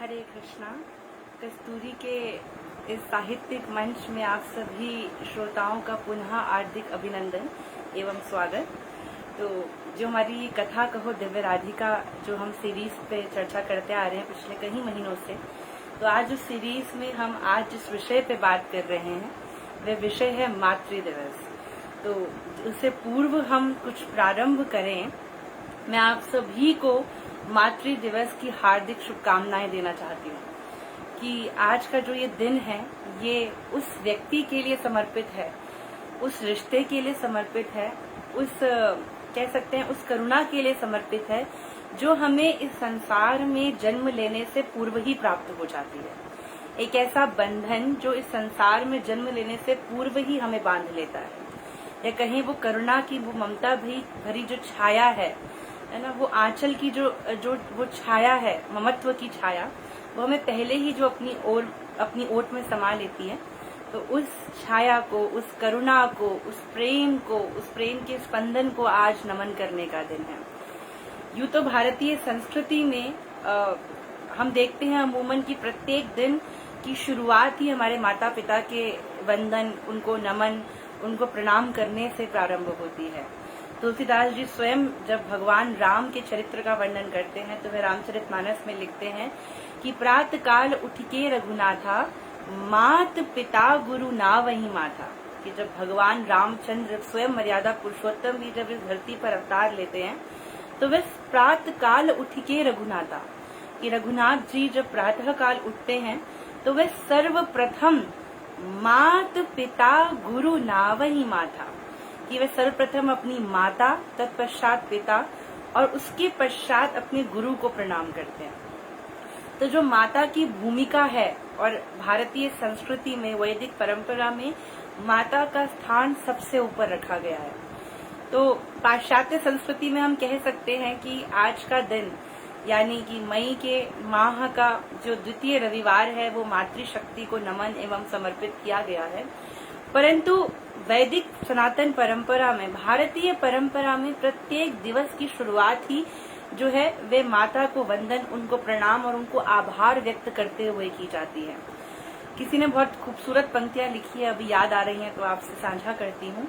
हरे कृष्णा। कस्तूरी के इस साहित्यिक मंच में आप सभी श्रोताओं का पुनः हार्दिक अभिनंदन एवं स्वागत। तो जो हमारी कथा कहो दिव्य राधिका जो हम सीरीज पे चर्चा करते आ रहे हैं पिछले कई महीनों से, तो आज उस सीरीज में हम आज जिस विषय पे बात कर रहे हैं वह विषय है मातृ दिवस। तो उससे पूर्व हम कुछ प्रारंभ करें, मैं आप सभी को मातृ दिवस की हार्दिक शुभकामनाएं देना चाहती हूँ कि आज का जो ये दिन है ये उस व्यक्ति के लिए समर्पित है, उस रिश्ते के लिए समर्पित है, उस कह सकते हैं उस करुणा के लिए समर्पित है जो हमें इस संसार में जन्म लेने से पूर्व ही प्राप्त हो जाती है। एक ऐसा बंधन जो इस संसार में जन्म लेने से पूर्व ही हमें बांध लेता है, या कहीं वो करुणा की वो ममता भी भरी जो छाया है ना, वो आंचल की जो वो छाया है, ममत्व की छाया, वो हमें पहले ही जो अपनी ओट में समा लेती है। तो उस छाया को, उस करुणा को, उस प्रेम के स्पंदन को आज नमन करने का दिन है। यूं तो भारतीय संस्कृति में हम देखते हैं अमूमन की प्रत्येक दिन की शुरुआत ही हमारे माता पिता के वंदन, उनको नमन, उनको प्रणाम करने से प्रारंभ होती है। तुलसीदास जी स्वयं जब भगवान राम के चरित्र का वर्णन करते हैं तो वे रामचरितमानस में लिखते हैं कि प्रात काल उठके रघुनाथा, मात पिता गुरु ना वही माथा। कि जब भगवान रामचंद्र स्वयं मर्यादा पुरुषोत्तम भी जब इस धरती पर अवतार लेते हैं तो वे प्रात काल उठके रघुनाथा, कि रघुनाथ जी जब प्रातः काल उठते हैं तो वे सर्वप्रथम मात पिता गुरु ना वही माथा, कि वे सर्वप्रथम अपनी माता, तत्पश्चात पिता और उसके पश्चात अपने गुरु को प्रणाम करते हैं। तो जो माता की भूमिका है, और भारतीय संस्कृति में, वैदिक परंपरा में माता का स्थान सबसे ऊपर रखा गया है। तो पाश्चात्य संस्कृति में हम कह सकते हैं कि आज का दिन यानी कि मई के माह का जो द्वितीय रविवार है वो मातृशक्ति को नमन एवं समर्पित किया गया है। परंतु वैदिक सनातन परंपरा में, भारतीय परंपरा में प्रत्येक दिवस की शुरुआत ही जो है वे माता को वंदन, उनको प्रणाम और उनको आभार व्यक्त करते हुए की जाती है। किसी ने बहुत खूबसूरत पंक्तियां लिखी है, अभी याद आ रही हैं तो आपसे साझा करती हूँ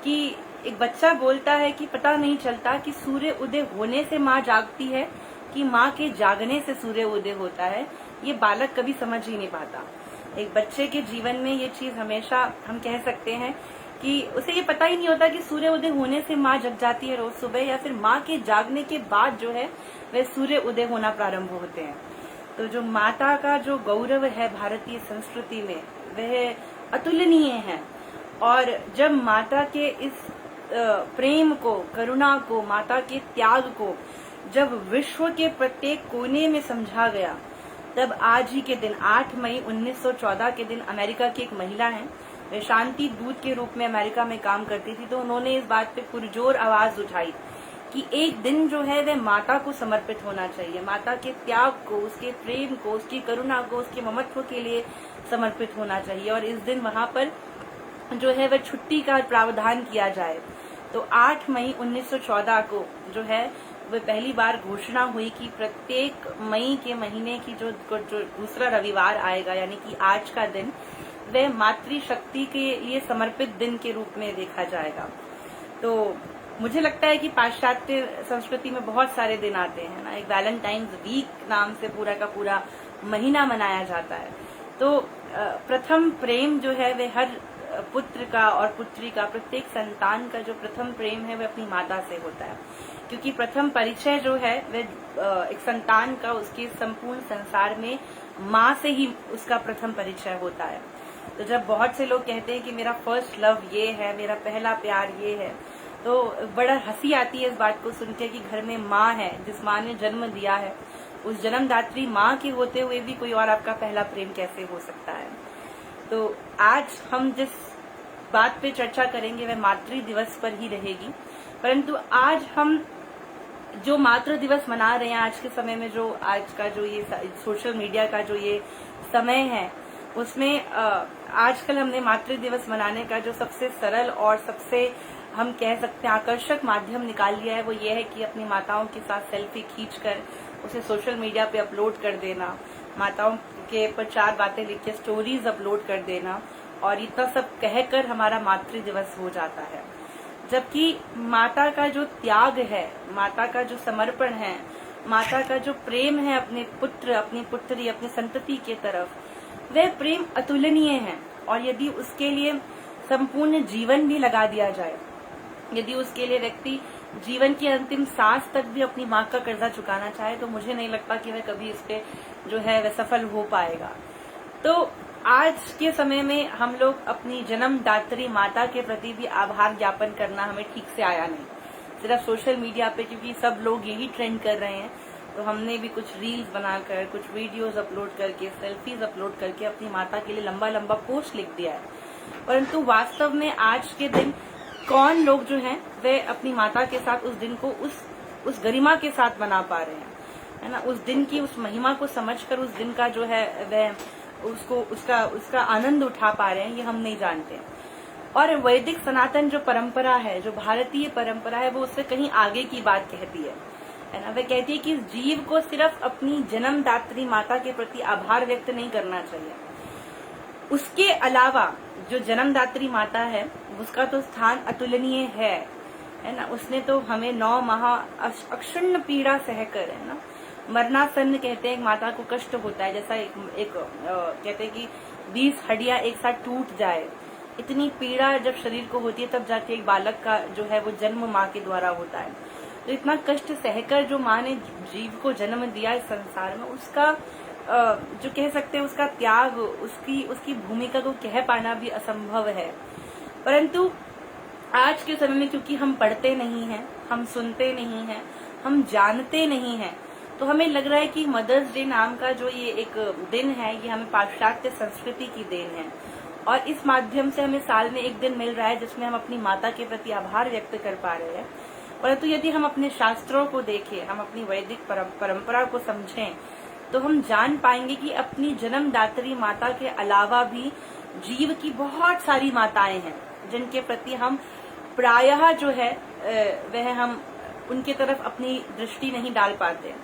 कि एक बच्चा बोलता है कि पता नहीं चलता कि सूर्य उदय होने से माँ जागती है कि माँ के जागने से सूर्य उदय होता है। ये बालक कभी समझ ही नहीं पाता। एक बच्चे के जीवन में ये चीज हमेशा हम कह सकते हैं कि उसे ये पता ही नहीं होता कि सूर्य उदय होने से माँ जग जाती है रोज सुबह, या फिर माँ के जागने के बाद जो है वह सूर्य उदय होना प्रारंभ होते हैं। तो जो माता का जो गौरव है भारतीय संस्कृति में वह अतुलनीय है। और जब माता के इस प्रेम को, करुणा को, माता के त्याग को जब विश्व के प्रत्येक कोने में समझा गया, तब आज ही के दिन 8 मई 1914 के दिन अमेरिका की एक महिला है, वे शांति दूत के रूप में अमेरिका में काम करती थी, तो उन्होंने इस बात पे पुरजोर आवाज उठाई कि एक दिन जो है वह माता को समर्पित होना चाहिए, माता के त्याग को, उसके प्रेम को, उसकी करुणा को, उसके ममत्व के लिए समर्पित होना चाहिए। और इस दिन वहां पर जो है वह छुट्टी का प्रावधान किया जाए। तो 8 मई 1914 को जो है वह पहली बार घोषणा हुई कि प्रत्येक मई के महीने की जो दूसरा रविवार आएगा, यानी कि आज का दिन, वह मातृशक्ति के लिए समर्पित दिन के रूप में देखा जाएगा। तो मुझे लगता है कि पाश्चात्य संस्कृति में बहुत सारे दिन आते हैं ना, एक वैलेंटाइन्स वीक नाम से पूरा का पूरा महीना मनाया जाता है। तो प्रथम प्रेम जो है वह हर पुत्र का और पुत्री का, प्रत्येक संतान का जो प्रथम प्रेम है वह अपनी माता से होता है, क्योंकि प्रथम परिचय जो है वह एक संतान का उसके संपूर्ण संसार में माँ से ही उसका प्रथम परिचय होता है। तो जब बहुत से लोग कहते हैं कि मेरा फर्स्ट लव ये है, मेरा पहला प्यार ये है, तो बड़ा हंसी आती है इस बात को सुन के कि घर में माँ है, जिस माँ ने जन्म दिया है, उस जन्मदात्री माँ के होते हुए भी कोई और आपका पहला प्रेम कैसे हो सकता है। तो आज हम जिस बात पे चर्चा करेंगे वह मातृ दिवस पर ही रहेगी। परंतु आज हम जो मातृ दिवस मना रहे हैं, आज के समय में जो आज का जो ये सोशल मीडिया का जो ये समय है, उसमें आजकल हमने मातृ दिवस मनाने का जो सबसे सरल और सबसे हम कह सकते हैं आकर्षक माध्यम निकाल लिया है वो ये है कि अपनी माताओं के साथ सेल्फी खींचकर उसे सोशल मीडिया पे अपलोड कर देना, माताओं के ऊपर 4 बातें लिख के स्टोरीज अपलोड कर देना और इतना सब कहकर हमारा मातृ दिवस हो जाता है। जबकि माता का जो त्याग है, माता का जो समर्पण है, माता का जो प्रेम है अपने पुत्र, अपनी पुत्री, अपनी संतति के तरफ, वह प्रेम अतुलनीय है। और यदि उसके लिए संपूर्ण जीवन भी लगा दिया जाए, यदि उसके लिए व्यक्ति जीवन की अंतिम सांस तक भी अपनी माँ का कर्जा चुकाना चाहे, तो मुझे नहीं लगता कि वह कभी इस पे जो है वह सफल हो पाएगा। तो आज के समय में हम लोग अपनी जन्मदात्री माता के प्रति भी आभार ज्ञापन करना हमें ठीक से आया नहीं। सिर्फ सोशल मीडिया पे, क्योंकि सब लोग यही ट्रेंड कर रहे हैं, तो हमने भी कुछ रील्स बनाकर, कुछ वीडियोस अपलोड करके, सेल्फीज अपलोड करके अपनी माता के लिए लंबा लंबा पोस्ट लिख दिया है। परंतु वास्तव में आज के दिन कौन लोग जो हैं वे अपनी माता के साथ उस दिन को उस गरिमा के साथ मना पा रहे हैं, है ना। उस दिन की उस महिमा को समझकर उस दिन का जो है वह उसका आनंद उठा पा रहे हैं, ये हम नहीं जानते। और वैदिक सनातन जो परंपरा है, जो भारतीय परंपरा है, वो उससे कहीं आगे की बात कहती है ना। वह कहती है कि इस जीव को सिर्फ अपनी जन्मदात्री माता के प्रति आभार व्यक्त नहीं करना चाहिए, उसके अलावा जो जन्मदात्री माता है उसका तो स्थान अतुलनीय है ना। उसने तो हमें 9 माह अक्षुण्ण पीड़ा सहकर, है ना, मरणासन्न कहते हैं माता को कष्ट होता है, जैसा एक कहते हैं कि 20 हड्डियां एक साथ टूट जाए, इतनी पीड़ा जब शरीर को होती है तब जाके एक बालक का जो है वो जन्म माँ के द्वारा होता है। तो इतना कष्ट सहकर जो माँ ने जीव को जन्म दिया इस संसार में, उसका जो कह सकते हैं उसका त्याग, उसकी भूमिका को कह पाना भी असंभव है। परंतु आज के समय में क्योंकि हम पढ़ते नहीं हैं, हम सुनते नहीं हैं, हम जानते नहीं हैं, तो हमें लग रहा है कि मदर्स डे नाम का जो ये एक दिन है, ये हमें पाश्चात्य संस्कृति की देन है। और इस माध्यम से हमें साल में एक दिन मिल रहा है जिसमें हम अपनी माता के प्रति आभार व्यक्त कर पा रहे हैं। परंतु यदि हम अपने शास्त्रों को देखें, हम अपनी वैदिक परंपरा को समझें, तो हम जान पाएंगे कि अपनी जन्मदात्री माता के अलावा भी जीव की बहुत सारी माताएं हैं जिनके प्रति हम प्रायः जो है वह हम उनके तरफ अपनी दृष्टि नहीं डाल पाते।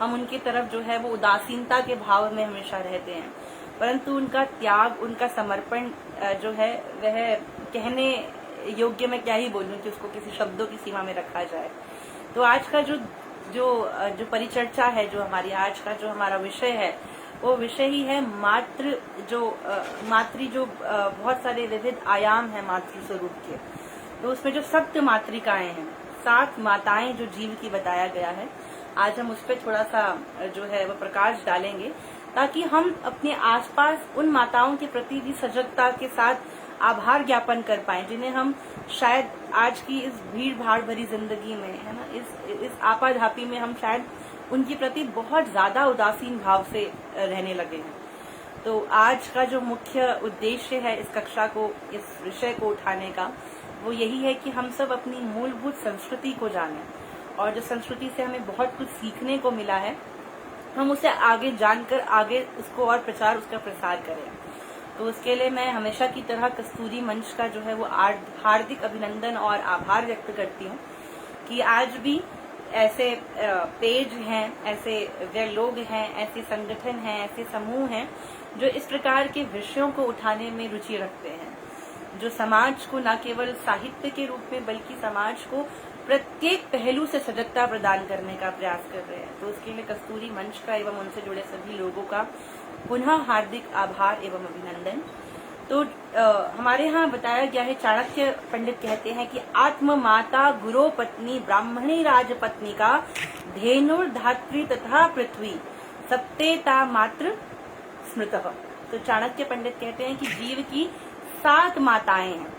हम उनकी तरफ जो है वो उदासीनता के भाव में हमेशा रहते हैं। परंतु उनका त्याग, उनका समर्पण जो है वह कहने योग्य, मैं क्या ही बोलूं कि उसको किसी शब्दों की सीमा में रखा जाए। तो आज का जो परिचर्चा है, जो हमारी आज का जो हमारा विषय है, वो विषय ही है मातृ जो बहुत सारे विविध आयाम है मातृ स्वरूप के। तो उसमें जो सप्त मातृकाएं हैं, 7 माताएं जो जीव की बताया गया है, आज हम उस पर थोड़ा सा जो है वो प्रकाश डालेंगे, ताकि हम अपने आसपास उन माताओं के प्रति भी सजगता के साथ आभार ज्ञापन कर पाएं, जिन्हें हम शायद आज की इस भीड़ भाड़ भरी जिंदगी में, है ना, इस आपाधापी में हम शायद उनके प्रति बहुत ज्यादा उदासीन भाव से रहने लगे हैं। तो आज का जो मुख्य उद्देश्य है इस कक्षा को, इस विषय को उठाने का, वो यही है कि हम सब अपनी मूलभूत संस्कृति को जानें, और जो संस्कृति से हमें बहुत कुछ सीखने को मिला है, हम उसे आगे जानकर आगे उसको और उसका प्रसार करें। तो उसके लिए मैं हमेशा की तरह कस्तूरी मंच का जो है वो हार्दिक अभिनंदन और आभार व्यक्त करती हूँ कि आज भी ऐसे पेज हैं, ऐसे लोग हैं, ऐसे संगठन हैं, ऐसे समूह हैं जो इस प्रकार के विषयों को उठाने में रुचि रखते हैं, जो समाज को न केवल साहित्य के रूप में बल्कि समाज को प्रत्येक पहलू से सजगता प्रदान करने का प्रयास कर रहे हैं। तो उसके लिए कस्तूरी मंच का एवं उनसे जुड़े सभी लोगों का पुनः हार्दिक आभार एवं अभिनंदन। तो हमारे यहाँ बताया गया है, चाणक्य पंडित कहते हैं कि आत्म माता गुरो पत्नी ब्राह्मणी राजपत्नी का धेनुर धात्री तथा पृथ्वी सप्तेता मात्र स्मृतः। तो चाणक्य पंडित कहते हैं कि जीव की 7 माताएं हैं,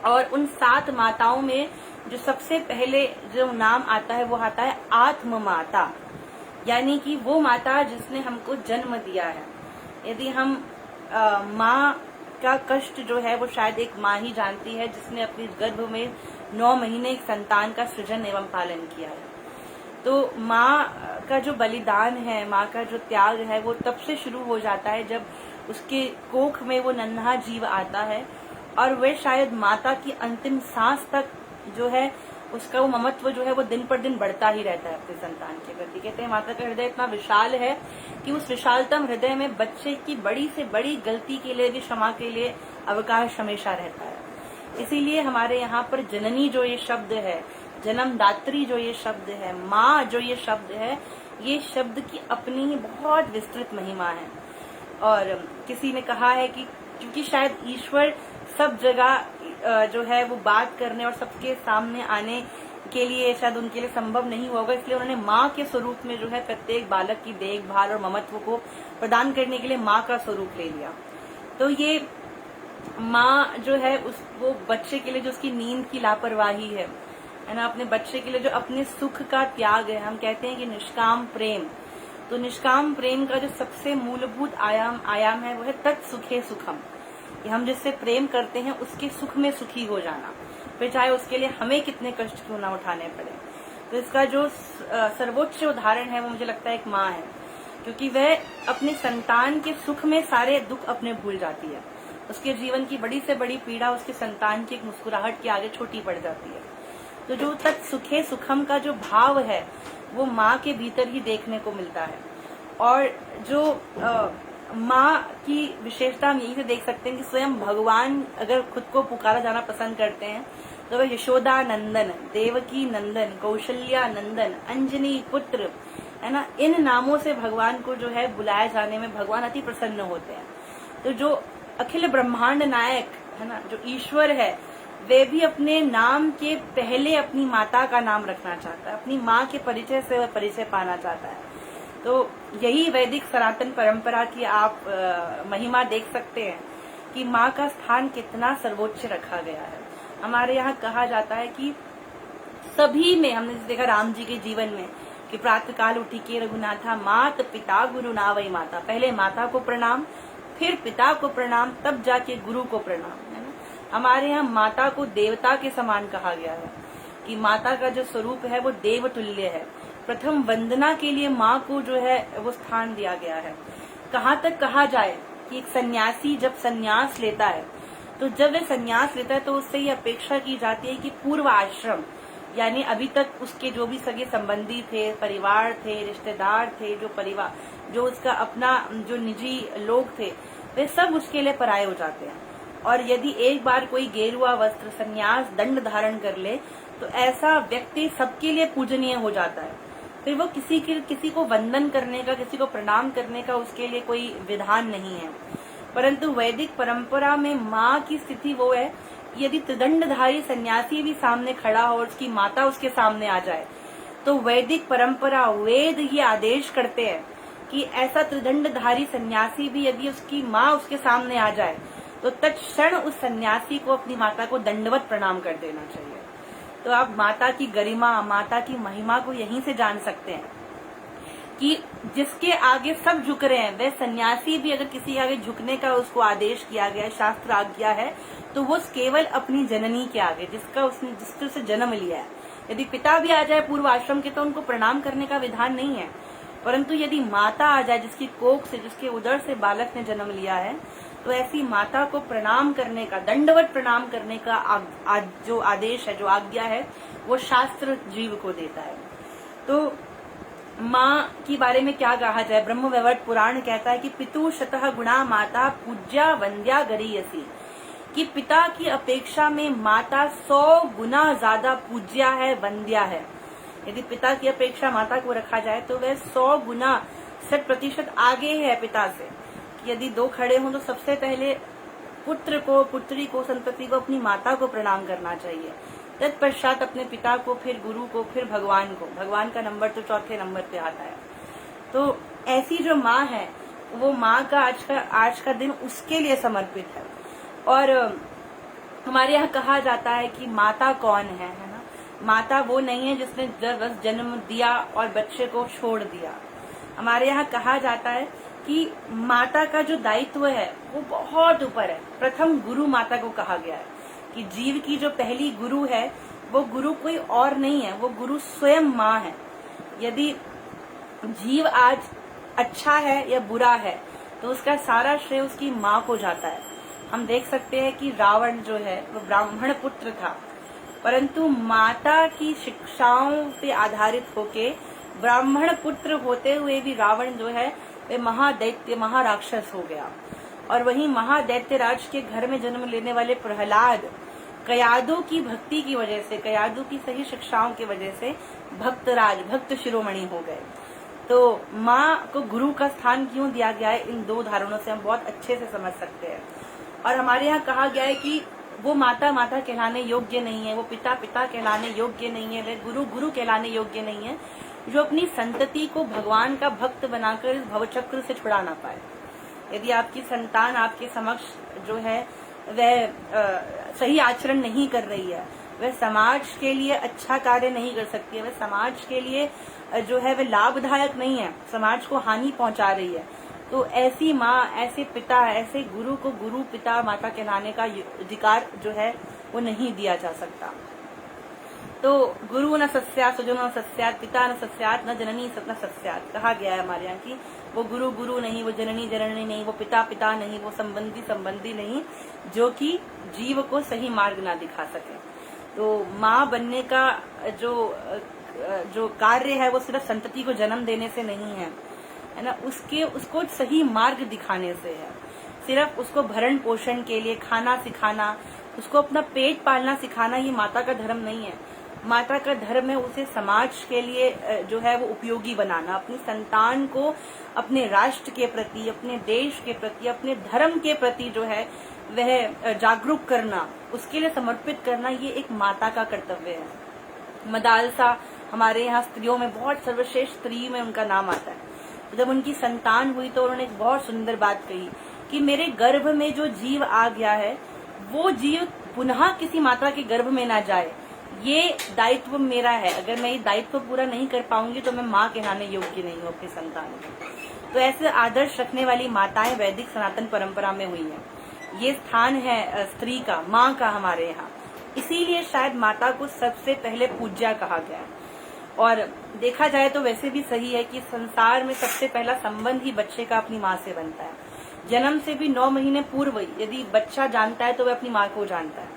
और उन 7 माताओं में जो सबसे पहले जो नाम आता है वो आता है आत्म माता, यानी कि वो माता जिसने हमको जन्म दिया है। यदि हम माँ का कष्ट जो है वो शायद एक माँ ही जानती है जिसने अपने गर्भ में 9 महीने एक संतान का सृजन एवं पालन किया है। तो माँ का जो बलिदान है, माँ का जो त्याग है, वो तब से शुरू हो जाता है जब उसके कोख में वो नन्हा जीव आता है, और वे शायद माता की अंतिम सांस तक जो है उसका वो ममत्व जो है वो दिन पर दिन बढ़ता ही रहता है अपने संतान के प्रति। कहते हैं माता का हृदय इतना विशाल है कि उस विशालतम हृदय में बच्चे की बड़ी से बड़ी गलती के लिए भी क्षमा के लिए अवकाश हमेशा रहता है। इसीलिए हमारे यहाँ पर जननी जो ये शब्द है, जन्मदात्री जो ये शब्द है, माँ जो ये शब्द है, ये शब्द की अपनी ही बहुत विस्तृत महिमा है। और किसी ने कहा है कि क्योंकि शायद ईश्वर सब जगह जो है वो बात करने और सबके सामने आने के लिए शायद उनके लिए संभव नहीं होगा, इसलिए उन्होंने माँ के स्वरूप में जो है प्रत्येक बालक की देखभाल और ममत्व को प्रदान करने के लिए माँ का स्वरूप ले लिया। तो ये माँ जो है वो बच्चे के लिए जो उसकी नींद की लापरवाही है ना, अपने बच्चे के लिए जो अपने सुख का त्याग है, हम कहते हैं कि निष्काम प्रेम। तो निष्काम प्रेम का जो सबसे मूलभूत आयाम है वो है तत्सुखे सुखम, कि हम जिससे प्रेम करते हैं उसके सुख में सुखी हो जाना, फिर चाहे उसके लिए हमें कितने कष्ट क्यों ना उठाने पड़े। तो इसका जो सर्वोच्च उदाहरण है वो मुझे लगता है एक माँ है, क्योंकि वह अपने संतान के सुख में सारे दुख अपने भूल जाती है। उसके जीवन की बड़ी से बड़ी पीड़ा उसके संतान की एक मुस्कुराहट के आगे छोटी पड़ जाती है। तो जो तत्सुखे सुखम का जो भाव है वो माँ के भीतर ही देखने को मिलता है। और जो माँ की विशेषता हम यही से देख सकते हैं कि स्वयं भगवान अगर खुद को पुकारा जाना पसंद करते हैं तो वह यशोदा नंदन, देवकी नंदन, कौशल्या नंदन, अंजनी पुत्र, है ना, इन नामों से भगवान को जो है बुलाया जाने में भगवान अति प्रसन्न होते हैं। तो जो अखिल ब्रह्मांड नायक है ना, जो ईश्वर है, वे भी अपने नाम के पहले अपनी माता का नाम रखना चाहता है, अपनी माँ के परिचय से वह परिचय पाना चाहता है। तो यही वैदिक सनातन परंपरा की आप महिमा देख सकते हैं कि माँ का स्थान कितना सर्वोच्च रखा गया है। हमारे यहाँ कहा जाता है कि सभी में, हमने देखा राम जी के जीवन में कि प्रातः काल उठी के रघुनाथा, मात पिता गुरु ना वही माता, पहले माता को प्रणाम, फिर पिता को प्रणाम, तब जाके गुरु को प्रणाम, है ना। हमारे यहाँ माता को देवता के समान कहा गया है कि माता का जो स्वरूप है वो देव तुल्य है। प्रथम वंदना के लिए माँ को जो है वो स्थान दिया गया है। कहाँ तक कहा जाए कि एक सन्यासी जब सन्यास लेता है, तो जब वह सन्यास लेता है तो उससे ये अपेक्षा की जाती है कि पूर्व आश्रम, यानी अभी तक उसके जो भी सगे संबंधी थे, परिवार थे, रिश्तेदार थे, जो उसका अपना जो निजी लोग थे, वे सब उसके लिए पराये हो जाते हैं। और यदि एक बार कोई गेरुआ वस्त्र सन्यास दंड धारण कर ले तो ऐसा व्यक्ति सबके लिए पूजनीय हो जाता है। फिर वो किसी को वंदन करने का, किसी को प्रणाम करने का उसके लिए कोई विधान नहीं है। परंतु वैदिक परंपरा में माँ की स्थिति वो है, यदि त्रिदंडधारी सन्यासी भी सामने खड़ा हो और उसकी माता उसके सामने आ जाए, तो वैदिक परंपरा, वेद ये आदेश करते हैं कि ऐसा त्रिदंडधारी सन्यासी भी यदि उसकी माँ उसके सामने आ जाए तो तत्क्षण उस सन्यासी को अपनी माता को दंडवत प्रणाम कर देना चाहिए। तो आप माता की गरिमा, माता की महिमा को यहीं से जान सकते हैं कि जिसके आगे सब झुक रहे हैं, वह सन्यासी भी अगर किसी आगे झुकने का उसको आदेश किया गया है, शास्त्र आज्ञा है, तो वो केवल अपनी जननी के आगे, जिससे उसे जन्म लिया है। यदि पिता भी आ जाए पूर्व आश्रम के तो उनको प्रणाम करने का विधान नहीं है, परंतु यदि माता आ जाए जिसकी कोख से, जिसके उदर से बालक ने जन्म लिया है, तो ऐसी माता को प्रणाम करने का, दंडवत प्रणाम करने का जो आदेश है, जो आज्ञा है, वो शास्त्र जीव को देता है। तो माँ के बारे में क्या कहा जाए, ब्रह्मवैवर्त पुराण कहता है कि पितु शतः गुणा माता पूज्या वंद्या गरीयसी, कि पिता की अपेक्षा में माता 100 गुना ज्यादा पूज्या है, वंद्या है। यदि पिता की अपेक्षा माता को रखा जाए तो वह 100 गुना 100% आगे है पिता से। यदि दो खड़े हों तो सबसे पहले पुत्र को, पुत्री को, संतति को, अपनी माता को प्रणाम करना चाहिए, तत्पश्चात अपने पिता को, फिर गुरु को, फिर भगवान को। भगवान का नंबर तो चौथे नंबर पे आता है। तो ऐसी जो माँ है, वो माँ का आज का दिन उसके लिए समर्पित है। और हमारे यहाँ कहा जाता है कि माता कौन है ना। माता वो नहीं है जिसने बस जन्म दिया और बच्चे को छोड़ दिया। हमारे यहाँ कहा जाता है कि माता का जो दायित्व है वो बहुत ऊपर है। प्रथम गुरु माता को कहा गया है कि जीव की जो पहली गुरु है वो गुरु कोई और नहीं है, वो गुरु स्वयं माँ है। यदि जीव आज अच्छा है या बुरा है तो उसका सारा श्रेय उसकी माँ को जाता है। हम देख सकते हैं कि रावण जो है वो ब्राह्मण पुत्र था, परंतु माता की शिक्षाओं पे आधारित होके ब्राह्मण पुत्र होते हुए भी रावण जो है वे महादैत्य महाराक्षस हो गया। और वहीं महादैत्य राज के घर में जन्म लेने वाले प्रहलाद कयादू की भक्ति की वजह से, कयादू की सही शिक्षाओं की वजह से भक्तराज भक्त शिरोमणि हो गए। तो माँ को गुरु का स्थान क्यों दिया गया है, इन दो उदाहरणों से हम बहुत अच्छे से समझ सकते हैं। और हमारे यहाँ कहा गया है कि वो माता माता कहलाने योग्य नहीं है, वो पिता पिता कहलाने योग्य नहीं है, वे गुरु गुरु कहलाने योग्य नहीं है, जो अपनी संतति को भगवान का भक्त बनाकर इस भवचक्र से छुड़ा ना पाए। यदि आपकी संतान आपके समक्ष जो है वह सही आचरण नहीं कर रही है, वह समाज के लिए अच्छा कार्य नहीं कर सकती है, वह समाज के लिए जो है वह लाभदायक नहीं है, समाज को हानि पहुंचा रही है, तो ऐसी माँ, ऐसे पिता, ऐसे गुरु को गुरु पिता माता कहलाने का अधिकार जो है वो नहीं दिया जा सकता। तो गुरु न सस्यात् सुजनो न सस्यात्, पिता न सस्यात्, न जननी न सस्यात् कहा गया है हमारे यहाँ की वो गुरु गुरु नहीं, वो जननी जननी नहीं, वो पिता पिता नहीं, वो संबंधी संबंधी नहीं, जो कि जीव को सही मार्ग ना दिखा सके। तो माँ बनने का जो कार्य है वो सिर्फ संतति को जन्म देने से नहीं है ना, उसको सही मार्ग दिखाने से है। सिर्फ उसको भरण पोषण के लिए खाना सिखाना, उसको अपना पेट पालना सिखाना ये माता का धर्म नहीं है। माता का धर्म है उसे समाज के लिए जो है वो उपयोगी बनाना, अपनी संतान को अपने राष्ट्र के प्रति, अपने देश के प्रति, अपने धर्म के प्रति जो है वह जागरूक करना, उसके लिए समर्पित करना, ये एक माता का कर्तव्य है। मदालसा हमारे यहाँ स्त्रियों में बहुत सर्वश्रेष्ठ स्त्री में उनका नाम आता है। जब उनकी संतान हुई तो उन्होंने एक बहुत सुंदर बात कही कि मेरे गर्भ में जो जीव आ गया है वो जीव पुनः किसी माता के गर्भ में ना जाए, ये दायित्व मेरा है। अगर मैं ये दायित्व पूरा नहीं कर पाऊंगी तो मैं माँ कहलाने योग्य नहीं हूँ अपनी संतान की। तो ऐसे आदर्श रखने वाली माताएं वैदिक सनातन परंपरा में हुई हैं। ये स्थान है स्त्री का, माँ का हमारे यहाँ, इसीलिए शायद माता को सबसे पहले पूज्या कहा गया है। और देखा जाए तो वैसे भी सही है कि संसार में सबसे पहला संबंध ही बच्चे का अपनी माँ से बनता है। जन्म से भी 9 महीने पूर्व यदि बच्चा जानता है तो वह अपनी माँ को जानता है,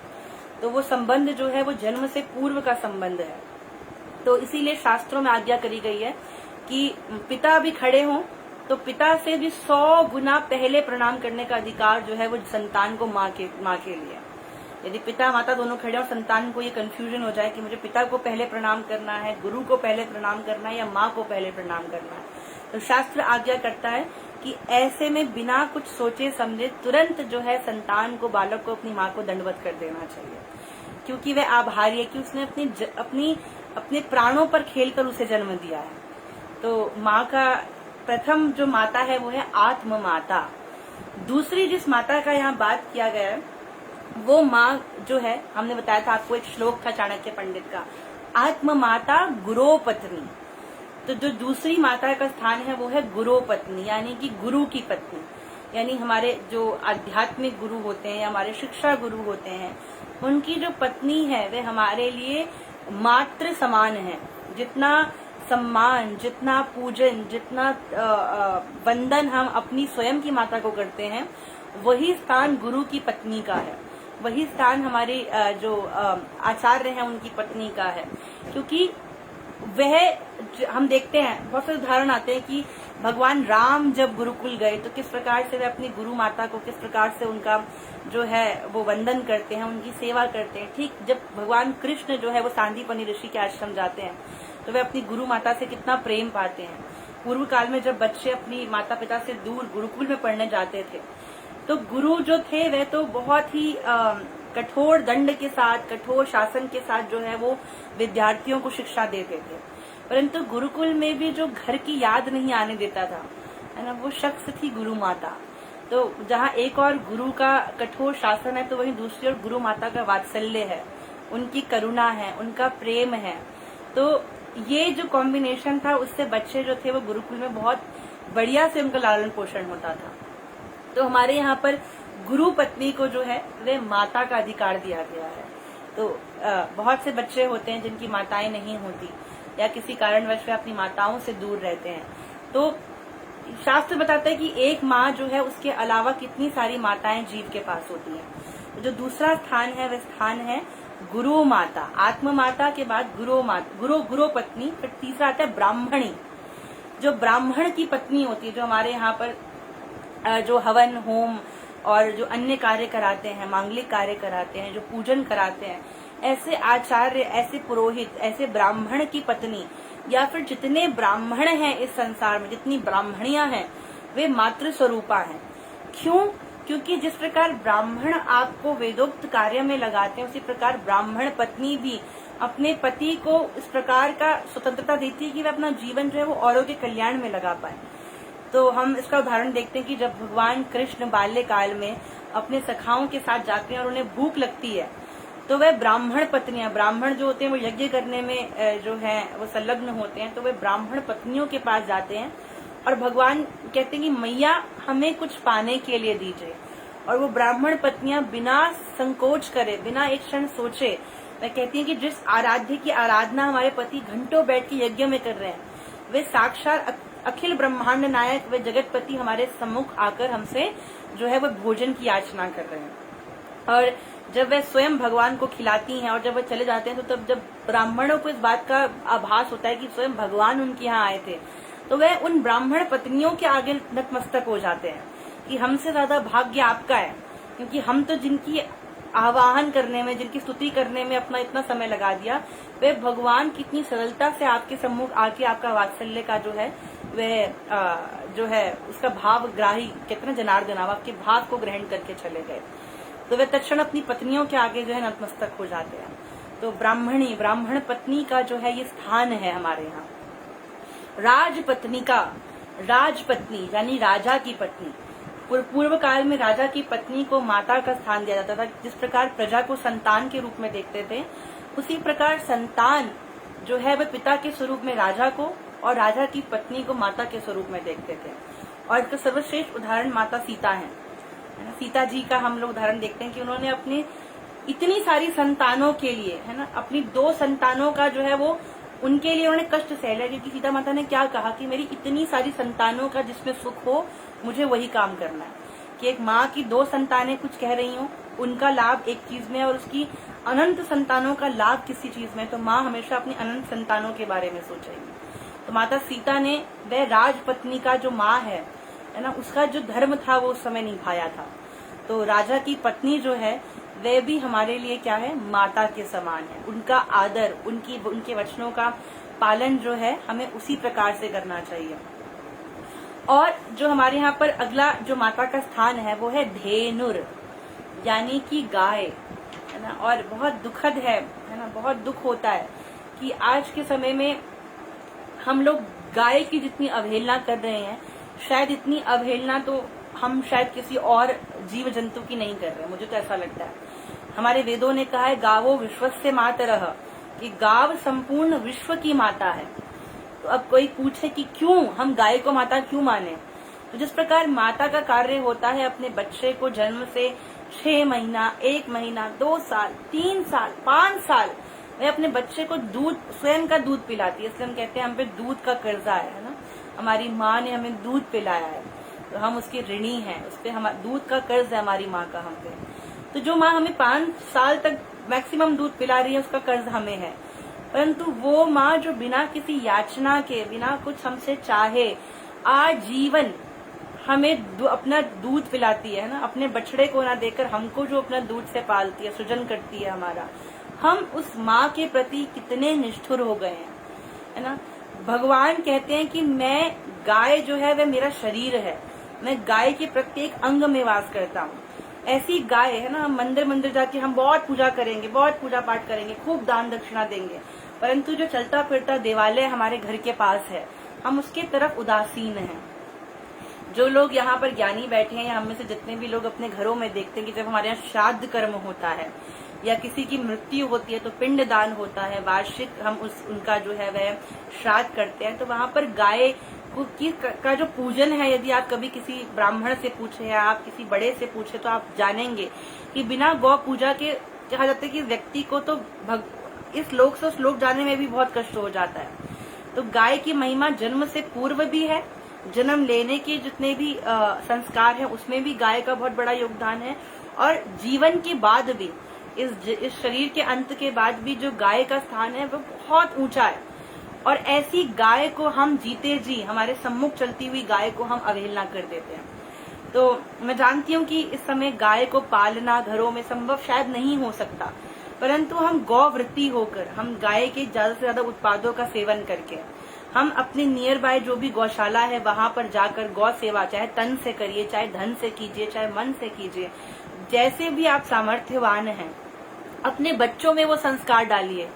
तो वो संबंध जो है वो जन्म से पूर्व का संबंध है। तो इसीलिए शास्त्रों में आज्ञा करी गई है कि पिता भी खड़े हों तो पिता से भी 100 गुना पहले प्रणाम करने का अधिकार जो है वो संतान को माँ के लिए। यदि पिता माता दोनों खड़े और संतान को ये कंफ्यूजन हो जाए कि मुझे पिता को पहले प्रणाम करना है, गुरु को पहले प्रणाम करना है या माँ को पहले प्रणाम करना है, तो शास्त्र आज्ञा करता है कि ऐसे में बिना कुछ सोचे समझे तुरंत जो है संतान को, बालक को अपनी माँ को दंडवत कर देना चाहिए, क्योंकि वह आभारी है कि उसने अपने प्राणों पर खेलकर उसे जन्म दिया है। तो माँ का प्रथम जो माता है वो है आत्म माता। दूसरी जिस माता का यहाँ बात किया गया है वो माँ जो है, हमने बताया था आपको एक श्लोक था चाणक्य पंडित का, आत्म माता गुरो पत्नी। तो जो दूसरी माता का स्थान है वो है गुरो पत्नी, यानी कि गुरु की पत्नी। यानी हमारे जो आध्यात्मिक गुरु होते हैं, हमारे शिक्षा गुरु होते हैं, उनकी जो पत्नी है वे हमारे लिए मातृ समान है। जितना सम्मान, जितना पूजन, जितना वंदन हम अपनी स्वयं की माता को करते हैं, वही स्थान गुरु की पत्नी का है, वही स्थान हमारे जो आचार्य हैं उनकी पत्नी का है। क्योंकि वह हम देखते हैं बहुत से उदाहरण आते हैं कि भगवान राम जब गुरुकुल गए तो किस प्रकार से वे अपनी गुरु माता को, किस प्रकार से उनका जो है वो वंदन करते हैं, उनकी सेवा करते हैं। ठीक जब भगवान कृष्ण जो है वो सांदीपनि ऋषि के आश्रम जाते हैं तो वे अपनी गुरु माता से कितना प्रेम पाते हैं। पूर्व काल में जब बच्चे अपनी माता पिता से दूर गुरुकुल में पढ़ने जाते थे तो गुरु जो थे वह तो बहुत ही कठोर दंड के साथ, कठोर शासन के साथ जो है वो विद्यार्थियों को शिक्षा देते थे। परंतु गुरुकुल में भी जो घर की याद नहीं आने देता था, है ना, वो शख्स थी गुरु माता। तो जहाँ एक और गुरु का कठोर शासन है तो वहीं दूसरी ओर गुरु माता का वात्सल्य है, उनकी करुणा है, उनका प्रेम है। तो ये जो कॉम्बिनेशन था उससे बच्चे जो थे वो गुरुकुल में बहुत बढ़िया से उनका लालन पोषण होता था। तो हमारे यहाँ पर गुरु पत्नी को जो है वे माता का अधिकार दिया गया है। तो बहुत से बच्चे होते हैं जिनकी माताएं नहीं होती या किसी कारणवश वे अपनी माताओं से दूर रहते हैं। तो शास्त्र बताता है कि एक माँ जो है उसके अलावा कितनी सारी माताएं जीव के पास होती हैं। तो जो दूसरा स्थान है वह स्थान है गुरु माता, आत्म माता के बाद गुरु माता, गुरु पत्नी, फिर तीसरा आता है ब्राह्मणी। जो ब्राह्मण की पत्नी होती है, जो हमारे यहाँ पर जो हवन होम और जो अन्य कार्य कराते हैं, मांगलिक कार्य कराते हैं, जो पूजन कराते हैं, ऐसे आचार्य, ऐसे पुरोहित, ऐसे ब्राह्मण की पत्नी या फिर जितने ब्राह्मण हैं इस संसार में, जितनी ब्राह्मणियां हैं, वे मातृ स्वरूपा हैं। क्यों? क्योंकि जिस प्रकार ब्राह्मण आपको वेदोक्त कार्य में लगाते हैं, उसी प्रकार ब्राह्मण पत्नी भी अपने पति को इस प्रकार का स्वतंत्रता देती है कि वे अपना जीवन जो है वो औरों के कल्याण में लगा पाए। तो हम इसका उदाहरण देखते हैं कि जब भगवान कृष्ण बाल्यकाल में अपने सखाओं के साथ जाते हैं और उन्हें भूख लगती है, तो वह ब्राह्मण पत्नियां, ब्राह्मण जो होते हैं वो यज्ञ करने में जो है वो संलग्न होते हैं, तो वे ब्राह्मण पत्नियों के पास जाते हैं और भगवान कहते हैं कि मैया हमें कुछ पाने के लिए दीजिए। और वो ब्राह्मण पत्नियां बिना संकोच करे, बिना एक क्षण सोचे, वह कहती हैं कि जिस आराध्य की आराधना हमारे पति घंटों बैठ के यज्ञ में कर रहे हैं, वे साक्षात अखिल ब्रह्मांड नायक, वे जगतपति हमारे सम्मुख आकर हमसे जो है वो भोजन की याचना कर रहे हैं। और जब वे स्वयं भगवान को खिलाती हैं और जब वे चले जाते हैं, तो तब जब ब्राह्मणों को इस बात का आभास होता है कि स्वयं भगवान उनके यहाँ आए थे, तो वे उन ब्राह्मण पत्नियों के आगे नतमस्तक हो जाते हैं कि हमसे ज्यादा भाग्य आपका है, क्योंकि हम तो जिनकी आवाहन करने में, जिनकी स्तुति करने में अपना इतना समय लगा दिया, वे भगवान कितनी सरलता से आपके सम्मुख आके आपका वात्सल्य का जो है वह जो है उसका भाव ग्राही, कितना जनार्दन, आपके भाव को ग्रहण करके चले गए। तो वे तत्क्षण अपनी पत्नियों के आगे जो है नतमस्तक हो जाते हैं। तो ब्राह्मणी, ब्राह्मण पत्नी का जो है ये स्थान है हमारे यहाँ। राजपत्नी का, राजपत्नी यानी राजा की पत्नी, पूर्व काल में राजा की पत्नी को माता का स्थान दिया जाता था। जिस प्रकार प्रजा को संतान के रूप में देखते थे, उसी प्रकार संतान जो है वह पिता के स्वरूप में राजा को और राजा की पत्नी को माता के स्वरूप में देखते थे। और इसका सर्वश्रेष्ठ उदाहरण माता सीता है ना। सीता जी का हम लोग उदाहरण देखते हैं कि उन्होंने अपने इतनी सारी संतानों के लिए, है ना, अपनी 2 संतानों का जो है वो उनके लिए उन्होंने कष्ट सह लिया, क्योंकि सीता माता ने क्या कहा कि मेरी इतनी सारी संतानों का जिसमें सुख हो, मुझे वही काम करना है। कि एक माँ की 2 संतानें कुछ कह रही हो, उनका लाभ एक चीज में और उसकी अनंत संतानों का लाभ किसी चीज में, तो माँ हमेशा अपनी अनंत संतानों के बारे में सोचेगी। तो माता सीता ने वह राजपत्नी का जो माँ है ना, उसका जो धर्म था वो उस समय निभाया था। तो राजा की पत्नी जो है वह भी हमारे लिए क्या है, माता के समान है। उनका आदर, उनके वचनों का पालन जो है हमें उसी प्रकार से करना चाहिए। और जो हमारे यहाँ पर अगला जो माता का स्थान है वो है धेनुर, यानी कि गाय, है ना। और बहुत दुखद है ना, बहुत दुख होता है कि आज के समय में हम लोग गाय की जितनी अवहेलना कर रहे हैं, शायद इतनी अवहेलना तो हम शायद किसी और जीव जंतु की नहीं कर रहे। मुझे तो ऐसा लगता है, हमारे वेदों ने कहा है गावो विश्वस्य मातरः, कि गाव संपूर्ण विश्व की माता है। तो अब कोई पूछे कि क्यों हम गाय को माता क्यों माने, तो जिस प्रकार माता का कार्य होता है अपने बच्चे को जन्म से 6 महीना, 1 महीना, 2 साल, 3 साल, 5 साल वह अपने बच्चे को दूध, स्वयं का दूध पिलाती है। इसलिए हम कहते हैं हम पे दूध का कर्जा है ना, हमारी माँ ने हमें दूध पिलाया है, तो हम उसके ऋणी हैं, उस पर हमारा दूध का कर्ज है हमारी माँ का हम पे। तो जो माँ हमें 5 साल तक मैक्सिमम दूध पिला रही है, उसका कर्ज हमें है। परंतु वो माँ जो बिना किसी याचना के, बिना कुछ हमसे चाहे, आजीवन हमें अपना दूध पिलाती है ना, अपने बछड़े को ना देकर हमको जो अपना दूध से पालती है, सृजन करती है हमारा, हम उस माँ के प्रति कितने निष्ठुर हो गए हैं, है ना। भगवान कहते हैं कि मैं, गाय जो है वह मेरा शरीर है, मैं गाय के प्रत्येक अंग में वास करता हूँ। ऐसी गाय है ना, हम मंदिर जाके हम बहुत पूजा करेंगे, बहुत पूजा पाठ करेंगे, खूब दान दक्षिणा देंगे, परंतु जो चलता फिरता देवालय हमारे घर के पास है, हम उसके तरफ उदासीन हैं। जो लोग यहाँ पर ज्ञानी बैठे हैं, या हम में से जितने भी लोग अपने घरों में देखते हैं कि जब हमारे यहाँ श्राद्ध कर्म होता है या किसी की मृत्यु होती है तो पिंड दान होता है, वार्षिक हम उनका जो है वह श्राद्ध करते हैं, तो वहाँ पर गाय का जो पूजन है, यदि आप कभी किसी ब्राह्मण से पूछे या आप किसी बड़े से पूछे तो आप जानेंगे कि बिना गौ पूजा के कहा जाता है कि व्यक्ति को तो इस लोक से उस लोक जाने में भी बहुत कष्ट हो जाता है। तो गाय की महिमा जन्म से पूर्व भी है, जन्म लेने के जितने भी संस्कार हैं उसमें भी गाय का बहुत बड़ा योगदान है, और जीवन के बाद भी इस शरीर के अंत के बाद भी जो गाय का स्थान है वो बहुत ऊंचा है, और ऐसी गाय को हम जीते जी, हमारे सम्मुख चलती हुई गाय को हम अवहेलना कर देते हैं। तो मैं जानती हूँ कि इस समय गाय को पालना घरों में संभव शायद नहीं हो सकता, परंतु हम गौवृत्ति होकर, हम गाय के ज्यादा से ज्यादा उत्पादों का सेवन करके, हम अपने नियर बाय जो भी गौशाला है वहां पर जाकर गौ सेवा चाहे तन से करिए, चाहे धन से कीजिए, चाहे मन से कीजिए, जैसे भी आप सामर्थ्यवान हैं, अपने बच्चों में वो संस्कार डालिए।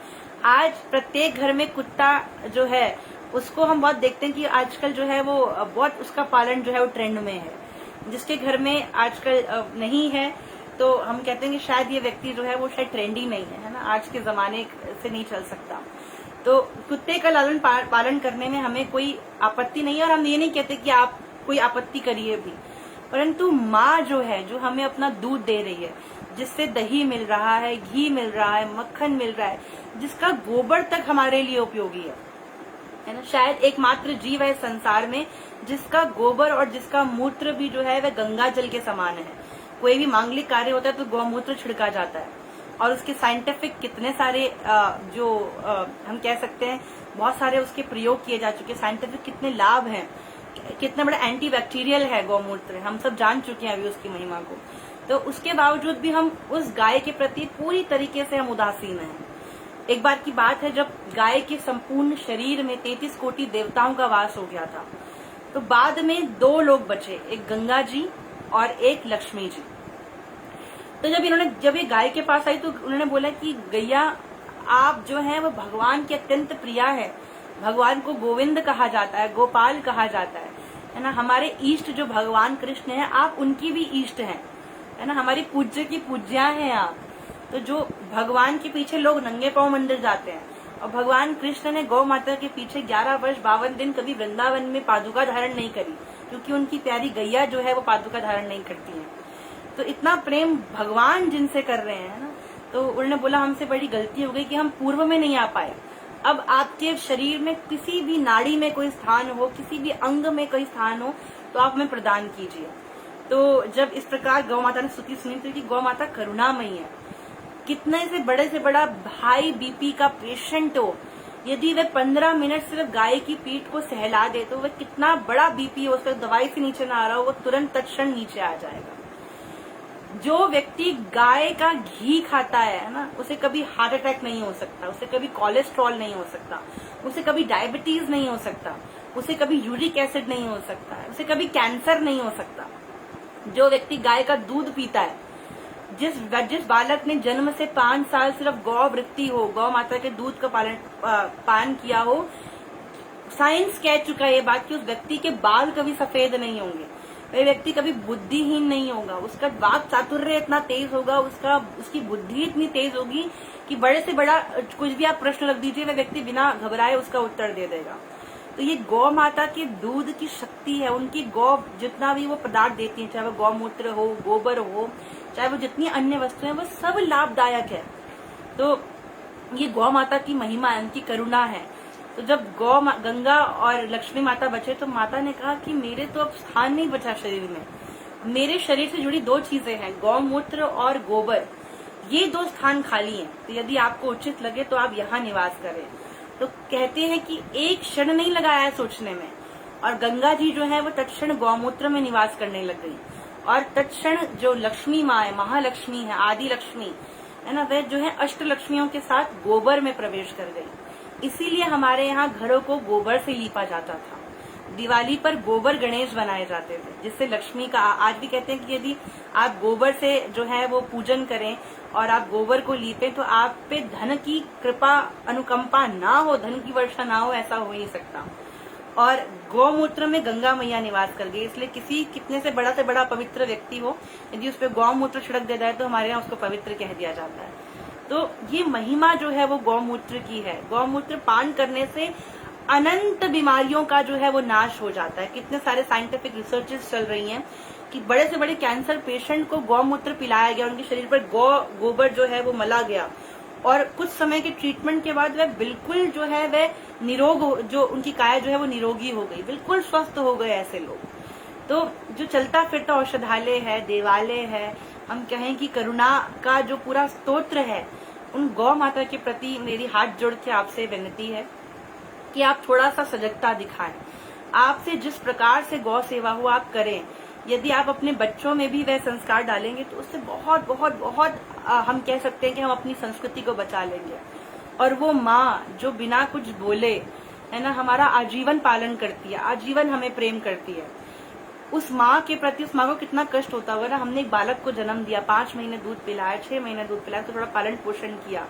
आज प्रत्येक घर में कुत्ता जो है उसको हम बहुत देखते हैं कि आजकल जो है वो बहुत उसका पालन जो है वो ट्रेंड में है। जिसके घर में आजकल नहीं है तो हम कहते हैं कि शायद ये व्यक्ति जो है वो शायद ट्रेंडी नहीं है ना, आज के जमाने से नहीं चल सकता। तो कुत्ते का लालन पालन करने में हमें कोई आपत्ति नहीं है, और हम ये नहीं कहते कि आप कोई आपत्ति करिए भी, परंतु माँ जो है, जो हमें अपना दूध दे रही है, जिससे दही मिल रहा है, घी मिल रहा है, मक्खन मिल रहा है, जिसका गोबर तक हमारे लिए उपयोगी है ना, शायद एकमात्र जीव है संसार में जिसका गोबर और जिसका मूत्र भी जो है वह गंगा जल के समान है। कोई भी मांगलिक कार्य होता है तो गौमूत्र छिड़का जाता है, और उसके साइंटिफिक कितने सारे हम कह सकते हैं बहुत सारे उसके प्रयोग किए जा चुके हैं। साइंटिफिक कितने लाभ हैं, कितना बड़ा एंटी बैक्टीरियल है गौमूत्र, हम सब जान चुके हैं अभी उसकी महिमा को। तो उसके बावजूद भी हम उस गाय के प्रति पूरी तरीके से हम उदासीन हैं। एक बार की बात है जब गाय के संपूर्ण शरीर में 33 कोटि देवताओं का वास हो गया था, तो बाद में 2 लोग बचे, एक गंगा जी और एक लक्ष्मी जी। तो जब ये गाय के पास आई तो उन्होंने बोला कि गैया आप जो है वो भगवान की अत्यंत प्रिया है, भगवान को गोविंद कहा जाता है, गोपाल कहा जाता है ना, हमारे इष्ट जो भगवान कृष्ण है आप उनकी भी इष्ट हैं, है ना, हमारी पूज्य की पूज्या हैं आप। तो जो भगवान के पीछे लोग नंगे पांव मंदिर जाते हैं, और भगवान कृष्ण ने गौ माता के पीछे 11 वर्ष 52 दिन कभी वृंदावन में पादुका धारण नहीं करी, क्योंकि उनकी प्यारी गैया जो है वो पादुका धारण नहीं करती है। तो इतना प्रेम भगवान जिनसे कर रहे हैं ना, तो उन्होंने बोला हमसे बड़ी गलती हो गई कि हम पूर्व में नहीं आ पाए। अब आपके शरीर में किसी भी नाड़ी में कोई स्थान हो, किसी भी अंग में कोई स्थान हो, तो आप हमें प्रदान कीजिए। तो जब इस प्रकार गौ माता ने स्तुति सुनी तो कि गौ माता करुणामयी है, कितने से बड़ा हाई बीपी का पेशेंट हो, यदि वह 15 मिनट सिर्फ गाय की पीठ को सहला दे तो वह कितना बड़ा बीपी हो, उसका दवाई से नीचे ना आ रहा हो, वो तुरंत तत्क्षण नीचे आ जाएगा। जो व्यक्ति गाय का घी खाता है ना, उसे कभी हार्ट अटैक नहीं हो सकता, उसे कभी कोलेस्ट्रॉल नहीं हो सकता, उसे कभी डायबिटीज नहीं हो सकता, उसे कभी यूरिक एसिड नहीं हो सकता, उसे कभी कैंसर नहीं हो सकता। जो व्यक्ति गाय का दूध पीता है, जिस बालक ने जन्म से 5 साल सिर्फ गौ वृत्ति हो, गौ माता के दूध का पान किया हो, साइंस कह चुका है ये बात कि उस व्यक्ति के बाल कभी सफेद नहीं होंगे, वह व्यक्ति कभी बुद्धिहीन नहीं होगा, उसका वाक चातुर्य इतना तेज होगा, उसकी बुद्धि इतनी तेज होगी कि बड़े से बड़ा कुछ भी आप प्रश्न रख दीजिए, वह व्यक्ति बिना घबराए उसका उत्तर दे देगा। तो ये गौ माता के दूध की शक्ति है, उनकी गौ जितना भी वो पदार्थ देती है, चाहे वो गौमूत्र हो, गोबर हो, चाहे वो जितनी अन्य वस्तुएं, वो सब लाभदायक है। तो ये गौ माता की महिमा है, उनकी करुणा है। तो जब गंगा और लक्ष्मी माता बचे तो माता ने कहा कि मेरे तो अब स्थान नहीं बचा शरीर में, मेरे शरीर से जुड़ी 2 चीजें हैं, गौमूत्र और गोबर, ये 2 स्थान खाली हैं, तो यदि आपको उचित लगे तो आप यहाँ निवास करें। तो कहते हैं कि एक क्षण नहीं लगाया है सोचने में, और गंगा जी जो है वो तत्क्षण गौमूत्र में निवास करने लग गई, और तत्क्षण जो लक्ष्मी माँ है, महालक्ष्मी है, आदि लक्ष्मी है ना, वह जो है अष्ट लक्ष्मियों के साथ गोबर में प्रवेश कर गई। इसीलिए हमारे यहाँ घरों को गोबर से लीपा जाता था, दिवाली पर गोबर गणेश बनाए जाते थे, जिससे लक्ष्मी का, आज भी कहते हैं कि यदि आप गोबर से जो है वो पूजन करें और आप गोबर को लीपें तो आप पे धन की कृपा अनुकंपा ना हो, धन की वर्षा ना हो, ऐसा हो नहीं सकता। और गौमूत्र में गंगा मैया निवास कर गई, इसलिए कितने से बड़ा पवित्र व्यक्ति हो, यदि उस पर गौमूत्र छिड़क दिया जाए तो हमारे यहाँ उसको पवित्र कह दिया जाता है। तो ये महिमा जो है वो गौमूत्र की है। गौमूत्र पान करने से अनंत बीमारियों का जो है वो नाश हो जाता है। कितने सारे साइंटिफिक रिसर्चेस चल रही हैं कि बड़े से बड़े कैंसर पेशेंट को गौमूत्र पिलाया गया, उनके शरीर पर गोबर जो है वो मला गया, और कुछ समय के ट्रीटमेंट के बाद वह बिल्कुल जो है वह जो उनकी काया जो है वो निरोगी हो गई, बिल्कुल स्वस्थ हो गए ऐसे लोग। तो जो चलता फिरता औषधालय है, देवालय है, हम कहें कि करुणा का जो पूरा स्तोत्र है, उन गौ माता के प्रति मेरी हाथ जोड़ के आपसे विनती है कि आप थोड़ा सा सजगता दिखाएं। आपसे जिस प्रकार से गौ सेवा हो आप करें। यदि आप अपने बच्चों में भी वह संस्कार डालेंगे तो उससे बहुत बहुत बहुत हम कह सकते हैं कि हम अपनी संस्कृति को बचा लेंगे। और वो माँ जो बिना कुछ बोले, है ना, हमारा आजीवन पालन करती है, आजीवन हमें प्रेम करती है, उस माँ के प्रति उस माँ को कितना कष्ट होता होगा ना। हमने एक बालक को जन्म दिया, 5 महीने दूध पिलाया, 6 महीने दूध पिलाया, तो थोड़ा पालन पोषण किया,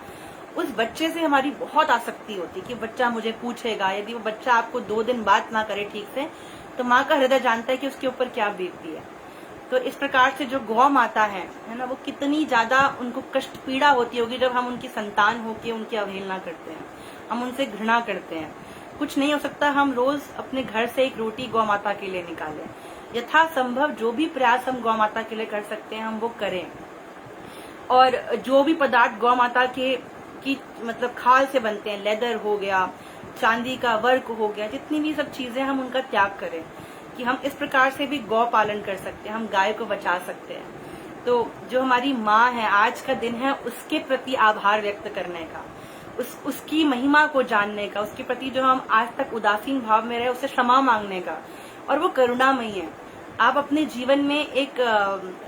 उस बच्चे से हमारी बहुत आसक्ति होती कि बच्चा मुझे पूछेगा। यदि वो बच्चा आपको 2 दिन बात ना करे ठीक से, तो माँ का हृदय जानता है कि उसके ऊपर क्या बीतती है। तो इस प्रकार से जो गौ माता है ना, वो कितनी ज्यादा उनको कष्ट पीड़ा होती होगी जब हम उनकी संतान होके उनकी अवहेलना करते हैं, हम उनसे घृणा करते हैं। कुछ नहीं हो सकता, हम रोज अपने घर से एक रोटी गौ माता के लिए निकालें। यथासंभव जो भी प्रयास हम गौ माता के लिए कर सकते हैं हम वो करें। और जो भी पदार्थ गौ माता की मतलब खाल से बनते हैं, लेदर हो गया, चांदी का वर्क हो गया, जितनी भी सब चीजें, हम उनका त्याग करें कि हम इस प्रकार से भी गौ पालन कर सकते हैं, हम गाय को बचा सकते हैं। तो जो हमारी माँ है, आज का दिन है उसके प्रति आभार व्यक्त करने का, उसकी महिमा को जानने का, उसके प्रति जो हम आज तक उदासीन भाव में रहे उससे क्षमा मांगने का। और वो करुणामयी है। आप अपने जीवन में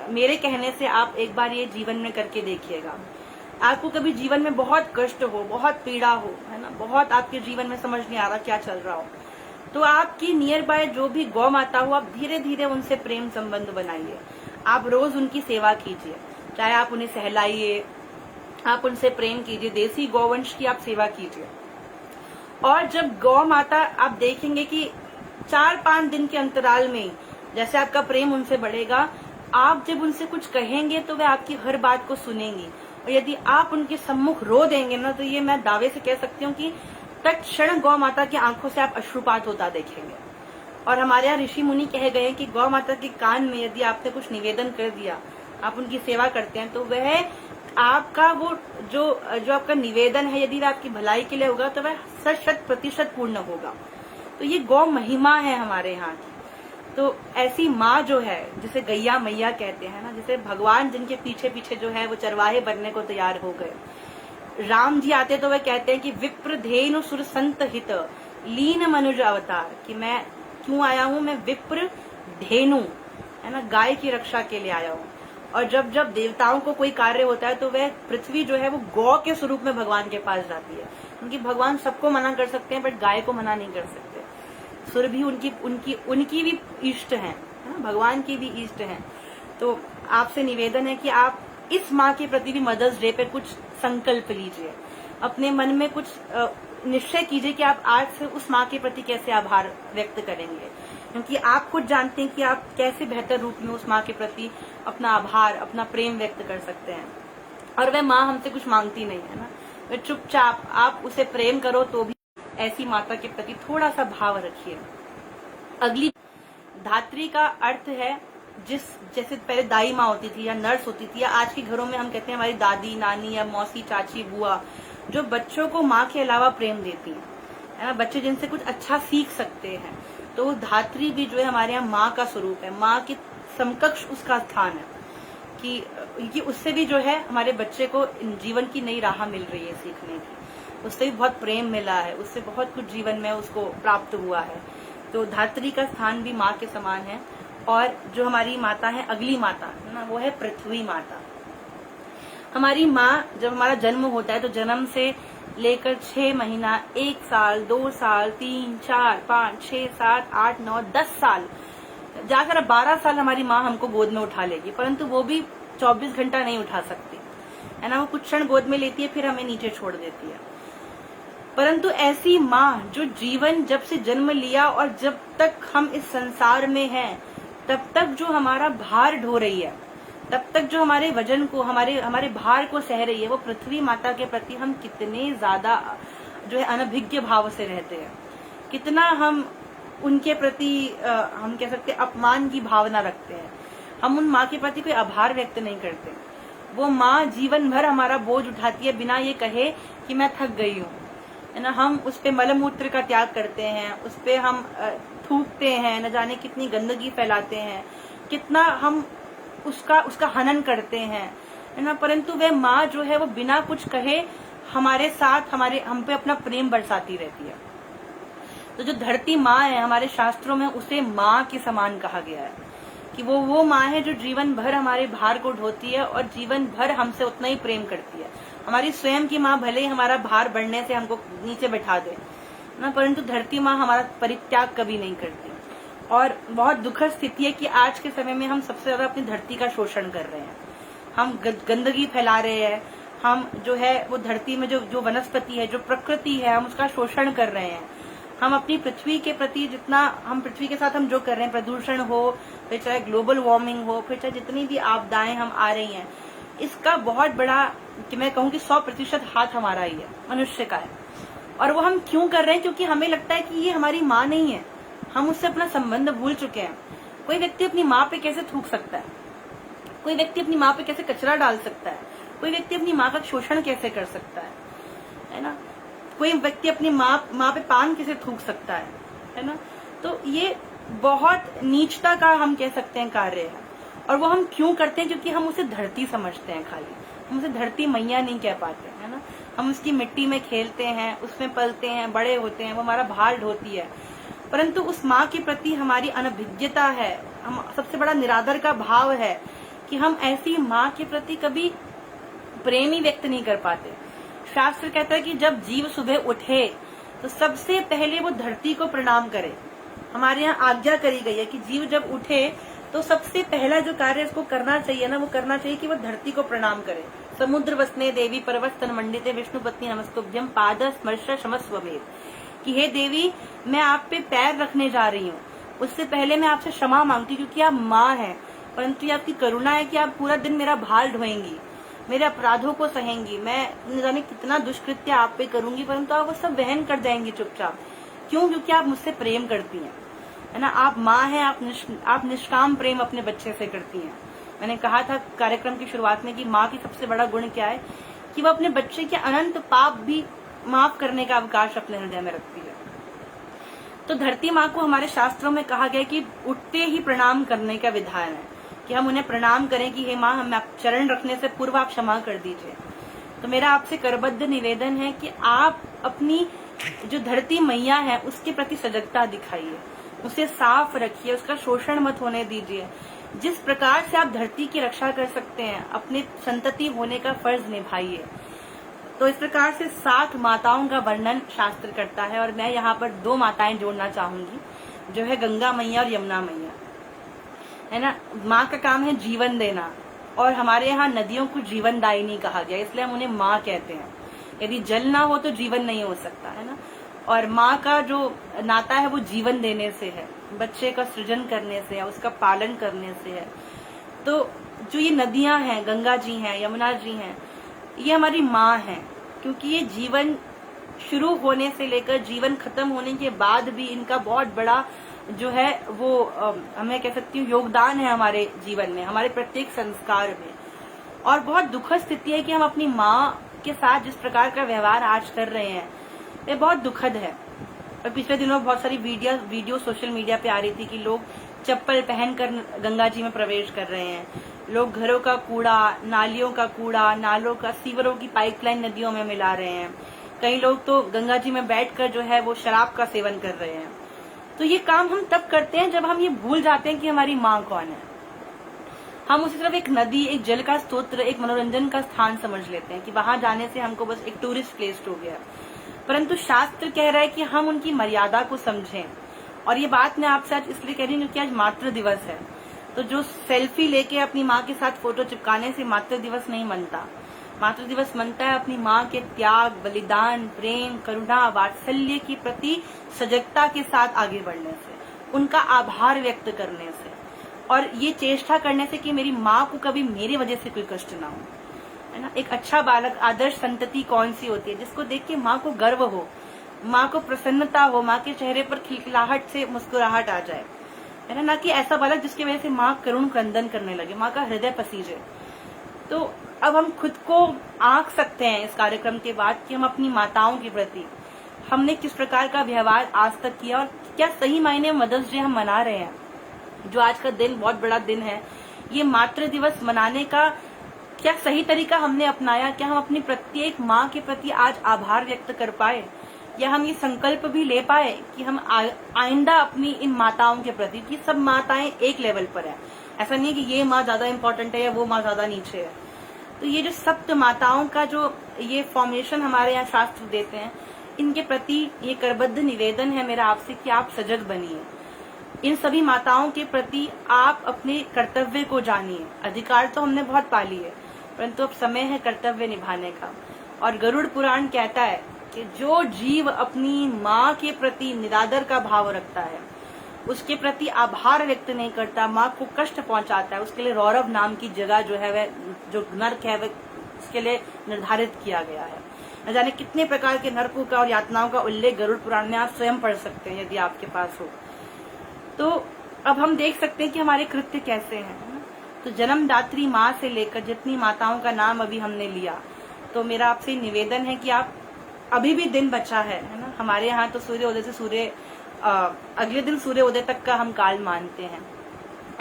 मेरे कहने से आप एक बार ये जीवन में करके देखिएगा। आपको कभी जीवन में बहुत कष्ट हो, बहुत पीड़ा हो, है ना, बहुत आपके जीवन में समझ नहीं आ रहा क्या चल रहा हो, तो आपकी नियर बाय जो भी गौ माता हो, आप धीरे धीरे उनसे प्रेम संबंध बनाइए। आप रोज उनकी सेवा कीजिए, चाहे आप उन्हें सहलाइए, आप उनसे प्रेम कीजिए, देसी गौवंश की आप सेवा कीजिए। और जब गौ माता, आप देखेंगे कि 4-5 दिन के अंतराल में जैसे आपका प्रेम उनसे बढ़ेगा, आप जब उनसे कुछ कहेंगे तो वे आपकी हर बात को सुनेंगी। और यदि आप उनके सम्मुख रो देंगे ना, तो ये मैं दावे से कह सकती हूँ कि तत्क्षण गौ माता की आंखों से आप अश्रुपात होता देखेंगे। और हमारे यहाँ ऋषि मुनि कह गए कि गौ माता के कान में यदि आपने कुछ निवेदन कर दिया, आप उनकी सेवा करते हैं, तो वह आपका वो जो आपका निवेदन है, यदि वह आपकी भलाई के लिए होगा तो वह 100% पूर्ण होगा। तो ये गौ महिमा है हमारे यहाँ की। तो ऐसी माँ जो है, जिसे गैया मैया कहते हैं ना, जिसे भगवान जिनके पीछे पीछे जो है वो चरवाहे बनने को तैयार हो गए। राम जी आते तो वह कहते हैं कि विप्र धेनु सुर संत हित लीन मनुज अवतार, कि मैं क्यों आया हूँ, मैं विप्र धेनु, है ना, गाय की रक्षा के लिए आया हूँ। और जब जब देवताओं को कोई कार्य होता है तो वह पृथ्वी जो है वो गौ के स्वरूप में भगवान के पास जाती है, क्योंकि भगवान सबको मना कर सकते हैं बट गाय को मना नहीं कर सकते। सुर भी उनकी भी इष्ट है ना, भगवान की भी इष्ट है। तो आपसे निवेदन है कि आप इस माँ के प्रति भी मदर्स डे पे कुछ संकल्प लीजिए, अपने मन में कुछ निश्चय कीजिए कि आप आज से उस माँ के प्रति कैसे आभार व्यक्त करेंगे, क्योंकि आप खुद जानते हैं कि आप कैसे बेहतर रूप में उस माँ के प्रति अपना आभार, अपना प्रेम व्यक्त कर सकते हैं। और वह माँ हमसे कुछ मांगती नहीं है ना, वह चुपचाप, आप उसे प्रेम करो तो भी ऐसी माता के प्रति थोड़ा सा भाव रखिए। अगली धात्री का अर्थ है जैसे पहले दाई माँ होती थी या नर्स होती थी, या आज के घरों में हम कहते हैं हमारी दादी, नानी या मौसी, चाची, बुआ, जो बच्चों को माँ के अलावा प्रेम देती है ना, बच्चे जिनसे कुछ अच्छा सीख सकते हैं। तो वो धात्री भी जो है हमारे यहाँ माँ का स्वरूप है, माँ के समकक्ष उसका स्थान है कि उससे भी जो है हमारे बच्चे को जीवन की नई राह मिल रही है सीखने की, उससे भी बहुत प्रेम मिला है, उससे बहुत कुछ जीवन में उसको प्राप्त हुआ है। तो धात्री का स्थान भी माँ के समान है। और जो हमारी माता है, अगली माता है ना, वो है पृथ्वी माता। हमारी माँ, जब हमारा जन्म होता है तो जन्म से लेकर 6 महीना, 1 साल, 2 साल, 3, 4, 5, 6, 7, 8, 9, 10 साल, जाकर 12 साल हमारी माँ हमको गोद में उठा लेगी, परंतु वो भी 24 घंटा नहीं उठा सकती, है ना, वो कुछ क्षण गोद में लेती है फिर हमें नीचे छोड़ देती है। परंतु ऐसी माँ जो जीवन जब से जन्म लिया और जब तक हम इस संसार में हैं, तब तक जो हमारा भार ढो रही है, तब तक जो हमारे वजन को, हमारे भार को सह रही है, वो पृथ्वी माता के प्रति हम कितने ज्यादा जो है अनभिज्ञ भाव से रहते हैं, कितना हम उनके प्रति हम कह सकते हैं अपमान की भावना रखते हैं। हम उन माँ के प्रति कोई आभार व्यक्त नहीं करते। वो माँ जीवन भर हमारा बोझ उठाती है बिना ये कहे कि मैं थक गई हूँ, है ना। हम उस पे मलमूत्र का त्याग करते हैं, उस पे हम थूकते हैं, न जाने कितनी गंदगी फैलाते हैं, कितना हम उसका हनन करते हैं, है ना। परंतु वह माँ जो है वो बिना कुछ कहे हमारे साथ हम पे अपना प्रेम बरसाती रहती है। तो जो धरती माँ है, हमारे शास्त्रों में उसे माँ के समान कहा गया है कि वो माँ है जो जीवन भर हमारे भार को ढोती है और जीवन भर हमसे उतना ही प्रेम करती है। हमारी स्वयं की माँ भले ही हमारा भार बढ़ने से हमको नीचे बैठा दे ना, परंतु धरती माँ हमारा परित्याग कभी नहीं करती। और बहुत दुखद स्थिति है कि आज के समय में हम सबसे ज्यादा अपनी धरती का शोषण कर रहे हैं। हम गंदगी फैला रहे हैं, हम जो है वो धरती में जो वनस्पति है, जो प्रकृति है, हम उसका शोषण कर रहे हैं। हम अपनी पृथ्वी के प्रति जितना हम पृथ्वी के साथ हम जो कर रहे हैं, प्रदूषण हो, फिर चाहे ग्लोबल वार्मिंग हो, फिर चाहे जितनी भी आपदाएं हम आ रही हैं, इसका बहुत बड़ा कि मैं कहूँ कि 100% हाथ हमारा ही है, मनुष्य का है। और वो हम क्यों कर रहे हैं? क्योंकि हमें लगता है कि ये हमारी माँ नहीं है, हम उससे अपना संबंध भूल चुके हैं। कोई व्यक्ति अपनी माँ पे कैसे थूक सकता है? कोई व्यक्ति अपनी माँ पे कैसे कचरा डाल सकता है? कोई व्यक्ति अपनी माँ का शोषण कैसे कर सकता है ना। कोई व्यक्ति अपनी माँ पे पान कैसे थूक सकता है ना। तो ये बहुत नीचता का हम कह सकते हैं कार्य है। और वो हम क्यों करते हैं? क्योंकि हम उसे धरती समझते हैं, खाली हम उसे धरती मैया नहीं कह पाते, है ना। हम उसकी मिट्टी में खेलते हैं, उसमें पलते हैं, बड़े होते हैं, वो हमारा भार ढोती है। परंतु उस माँ के प्रति हमारी अनभिज्ञता है, हम सबसे बड़ा निरादर का भाव है कि हम ऐसी माँ के प्रति कभी प्रेम ही व्यक्त नहीं कर पाते। शास्त्र कहता है कि जब जीव सुबह उठे तो सबसे पहले वो धरती को प्रणाम करे। हमारे यहाँ आज्ञा करी गई है कि जीव जब उठे तो सबसे पहला जो कार्य इसको करना चाहिए ना, वो करना चाहिए कि वो धरती को प्रणाम करे। समुद्र वसने देवी पर्वतन मंडिते विष्णु पत्नी नमस्तुभ्यम पाद स्मर्श क्षमस्वमेव, कि हे देवी मैं आप पे पैर रखने जा रही हूँ, उससे पहले मैं आपसे क्षमा मांगती हूँ क्योंकि आप माँ हैं, परंतु ये आपकी करुणा है कि आप पूरा दिन मेरा भार ढोएंगी, मेरे अपराधों को सहेंगी, मैं न जाने कितना दुष्कृत्य आप पे करूंगी, परंतु आप वो सब वहन कर जाएंगी चुपचाप। क्यों? क्योंकि आप मुझसे प्रेम करती हैं, है ना। आप माँ हैं, आप निष्काम प्रेम अपने बच्चे से करती हैं। मैंने कहा था कार्यक्रम की शुरुआत में कि माँ की सबसे बड़ा गुण क्या है कि वो अपने बच्चे के अनंत पाप भी माफ करने का अवकाश अपने हृदय में रखती है। तो धरती माँ को हमारे शास्त्रों में कहा गया कि उठते ही प्रणाम करने का विधान है कि हम उन्हें प्रणाम करें कि हे माँ, हम चरण रखने से पूर्व आप क्षमा कर दीजिए। तो मेरा आपसे करबद्ध निवेदन है कि आप अपनी जो धरती मैया है उसके प्रति सजगता दिखाइए, उसे साफ रखिए, उसका शोषण मत होने दीजिए। जिस प्रकार से आप धरती की रक्षा कर सकते हैं, अपने संतति होने का फर्ज निभाइए। तो इस प्रकार से 7 माताओं का वर्णन शास्त्र करता है और मैं यहाँ पर 2 माताएं जोड़ना चाहूंगी, जो है गंगा मैया और यमुना मैया, है ना। माँ का काम है जीवन देना और हमारे यहाँ नदियों को जीवनदायिनी कहा गया, इसलिए हम उन्हें माँ कहते हैं। यदि जल ना हो तो जीवन नहीं हो सकता, है ना। और माँ का जो नाता है वो जीवन देने से है, बच्चे का सृजन करने से है, उसका पालन करने से है। तो जो ये नदियां हैं, गंगा जी हैं, यमुना जी हैं, ये हमारी माँ हैं, क्योंकि ये जीवन शुरू होने से लेकर जीवन खत्म होने के बाद भी इनका बहुत बड़ा जो है वो मैं कह सकती हूँ योगदान है हमारे जीवन में, हमारे प्रत्येक संस्कार में। और बहुत दुखद स्थिति है कि हम अपनी माँ के साथ जिस प्रकार का व्यवहार आज कर रहे हैं ये बहुत दुखद है। और पिछले दिनों बहुत सारी वीडियो सोशल मीडिया पे आ रही थी कि लोग चप्पल पहनकर गंगा जी में प्रवेश कर रहे हैं, लोग घरों का कूड़ा, नालियों का कूड़ा, नालों का, सीवरों की पाइपलाइन नदियों में मिला रहे हैं। कई लोग तो गंगा जी में बैठकर जो है वो शराब का सेवन कर रहे हैं। तो ये काम हम तब करते हैं जब हम ये भूल जाते हैं कि हमारी माँ कौन है। हम उसी तरफ एक नदी, एक जल का स्तोत्र, एक मनोरंजन का स्थान समझ लेते हैं कि वहां जाने से हमको बस एक टूरिस्ट प्लेस हो गया। परंतु शास्त्र कह रहा है कि हम उनकी मर्यादा को समझें। और ये बात मैं आपसे आज इसलिए कह रही हूँ क्योंकि आज मातृ दिवस है। तो जो सेल्फी लेके अपनी माँ के साथ फोटो चिपकाने से मातृ दिवस नहीं मनता। मातृ दिवस मनता है अपनी माँ के त्याग, बलिदान, प्रेम, करुणा, वात्सल्य के प्रति सजगता के साथ आगे बढ़ने से, उनका आभार व्यक्त करने से, और ये चेष्टा करने से कि मेरी माँ को कभी मेरी वजह से कोई कष्ट ना हो, है ना। एक अच्छा बालक, आदर्श संतति कौन सी होती है? जिसको देख के माँ को गर्व हो, माँ को प्रसन्नता हो, माँ के चेहरे पर खिलखिलाहट से मुस्कुराहट आ जाए, है ना। ना कि ऐसा बालक जिसकी वजह से माँ करुण क्रंदन करने लगे, माँ का हृदय पसीजे। तो अब हम खुद को आंक सकते हैं इस कार्यक्रम के बाद कि हम अपनी माताओं के प्रति हमने किस प्रकार का व्यवहार आज तक किया और क्या सही मायने में मदर्स डे हम मना रहे हैं? जो आज का दिन बहुत बड़ा दिन है, ये मातृ दिवस मनाने का क्या सही तरीका हमने अपनाया? क्या हम अपनी प्रत्येक माँ के प्रति आज आभार व्यक्त कर पाए? या हम ये संकल्प भी ले पाए कि हम आइंदा अपनी इन माताओं के प्रति, कि सब माताएं एक लेवल पर है, ऐसा नहीं है कि ये माँ ज्यादा इम्पोर्टेंट है या वो माँ ज्यादा नीचे है। तो ये जो सप्त माताओं का जो ये फॉर्मेशन हमारे यहाँ शास्त्र देते हैं, इनके प्रति ये करबद्ध निवेदन है मेरा आपसे कि आप सजग बनिए। इन सभी माताओं के प्रति आप अपने कर्तव्य को जानिए। अधिकार तो हमने बहुत पा लिए, परंतु अब समय है कर्तव्य निभाने का। और गरुड़ पुराण कहता है कि जो जीव अपनी माँ के प्रति निरादर का भाव रखता है, उसके प्रति आभार व्यक्त नहीं करता, माँ को कष्ट पहुंचाता है, उसके लिए रौरव नाम की जगह जो है वह जो नर्क है वह उसके लिए निर्धारित किया गया है। न जाने कितने प्रकार के नरकों का और यातनाओं का उल्लेख गरुड़ पुराण में आप स्वयं पढ़ सकते हैं यदि आपके पास हो। तो अब हम देख सकते हैं कि हमारे कृत्य कैसे हैं। तो जन्मदात्री माँ से लेकर जितनी माताओं का नाम अभी हमने लिया, तो मेरा आपसे निवेदन है कि आप अभी भी दिन बचा है ना। हमारे यहाँ तो सूर्योदय से अगले दिन सूर्योदय तक का हम काल मानते हैं।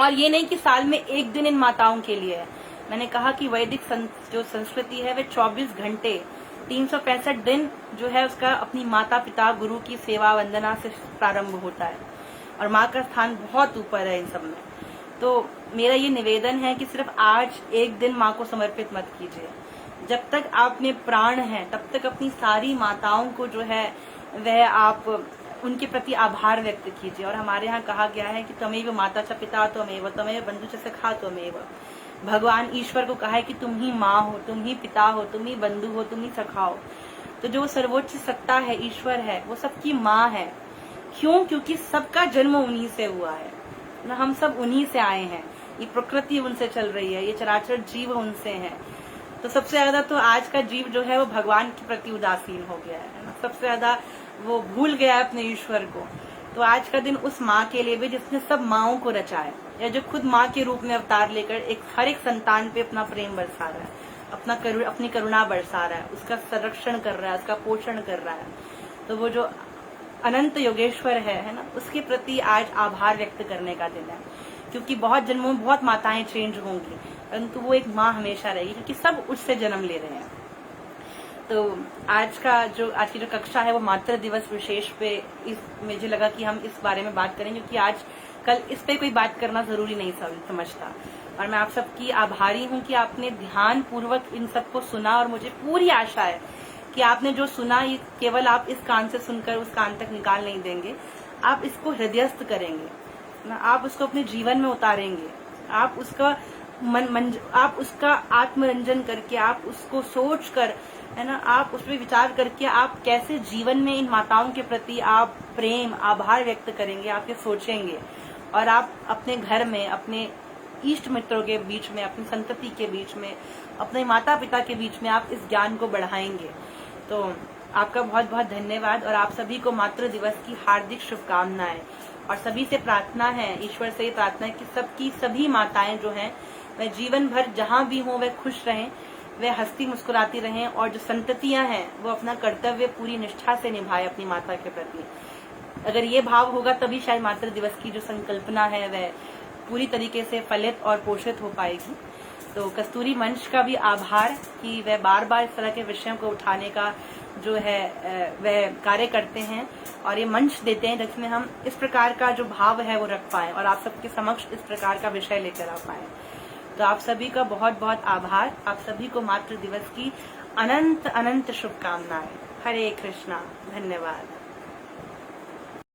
और ये नहीं कि साल में एक दिन इन माताओं के लिए है। मैंने कहा कि वैदिक जो संस्कृति है वह 24 घंटे 365 दिन जो है उसका अपनी माता पिता गुरु की सेवा वंदना से प्रारंभ होता है, और माँ का स्थान बहुत ऊपर है इन सब में। तो मेरा ये निवेदन है कि सिर्फ आज एक दिन माँ को समर्पित मत कीजिए। जब तक आप में प्राण है तब तक अपनी सारी माताओं को जो है वह आप उनके प्रति आभार व्यक्त कीजिए। और हमारे यहाँ कहा गया है कि तमेव माता च पिता त्वमेव तमेव बंधु च सखा त्वमेव। भगवान ईश्वर को कहा है कि तुम ही माँ हो, तुम ही पिता हो, तुम ही बंधु हो, तुम ही सखा हो। तो जो सर्वोच्च सत्ता है, ईश्वर है, वो सबकी माँ है। क्यों? क्योंकि सबका जन्म उन्हीं से हुआ है ना, हम सब उन्हीं से आए हैं। ये प्रकृति उनसे चल रही है, ये चराचर जीव उनसे है। तो सबसे ज्यादा तो आज का जीव जो है वो भगवान के प्रति उदासीन हो गया है ना, सबसे ज्यादा वो भूल गया है अपने ईश्वर को। तो आज का दिन उस माँ के लिए भी जिसने सब माँओं को रचा है, या जो खुद माँ के रूप में अवतार लेकर हर एक संतान पे अपना प्रेम बरसा रहा है, अपनी करुणा बरसा रहा है, उसका संरक्षण कर रहा है, उसका पोषण कर रहा है। तो वो जो अनंत योगेश्वर है ना, उसके प्रति आज आभार व्यक्त करने का दिन है। क्योंकि बहुत जन्मों में बहुत माताएं चेंज होंगी, परंतु वो एक माँ हमेशा रहेगी, क्योंकि सब उससे जन्म ले रहे हैं। तो आज की जो कक्षा है वो मातृ दिवस विशेष पे मुझे लगा कि हम इस बारे में बात करें, क्योंकि आज कल इस पे कोई बात करना जरूरी नहीं समझता। और मैं आप सबकी आभारी हूँ कि आपने ध्यान पूर्वक इन सबको सुना, और मुझे पूरी आशा है कि आपने जो सुना ये केवल आप इस कान से सुनकर उस कान तक निकाल नहीं देंगे, आप इसको हृदयस्थ करेंगे ना, आप उसको अपने जीवन में उतारेंगे, आप उसका आप उसका आत्मरंजन करके, आप उसको सोच कर है ना, आप उस पर विचार करके आप कैसे जीवन में इन माताओं के प्रति आप प्रेम आभार व्यक्त करेंगे, आप ये सोचेंगे। और आप अपने घर में, अपने इष्ट मित्रों के बीच में, अपनी संतति के बीच में, अपने माता पिता के बीच में आप इस ज्ञान को बढ़ाएंगे। तो आपका बहुत बहुत धन्यवाद, और आप सभी को मातृ दिवस की हार्दिक शुभकामनाएं। और सभी से प्रार्थना है, ईश्वर से प्रार्थना है कि सभी माताएं जो हैं वह जीवन भर जहां भी हों वह खुश रहें, वे हंसती मुस्कुराती रहें, और जो संततियां हैं वो अपना कर्तव्य पूरी निष्ठा से निभाए अपनी माता के प्रति। अगर ये भाव होगा तभी शायद मातृ दिवस की जो संकल्पना है वह पूरी तरीके से फलित और पोषित हो पाएगी। तो कस्तूरी मंच का भी आभार कि वह बार बार इस तरह के विषयों को उठाने का जो है वह कार्य करते हैं, और ये मंच देते हैं जिसमें हम इस प्रकार का जो भाव है वो रख पाए, और आप सबके समक्ष इस प्रकार का विषय लेकर आ पाए। तो आप सभी का बहुत बहुत आभार। आप सभी को मातृ दिवस की अनंत अनंत शुभकामनाएं। हरे कृष्णा। धन्यवाद।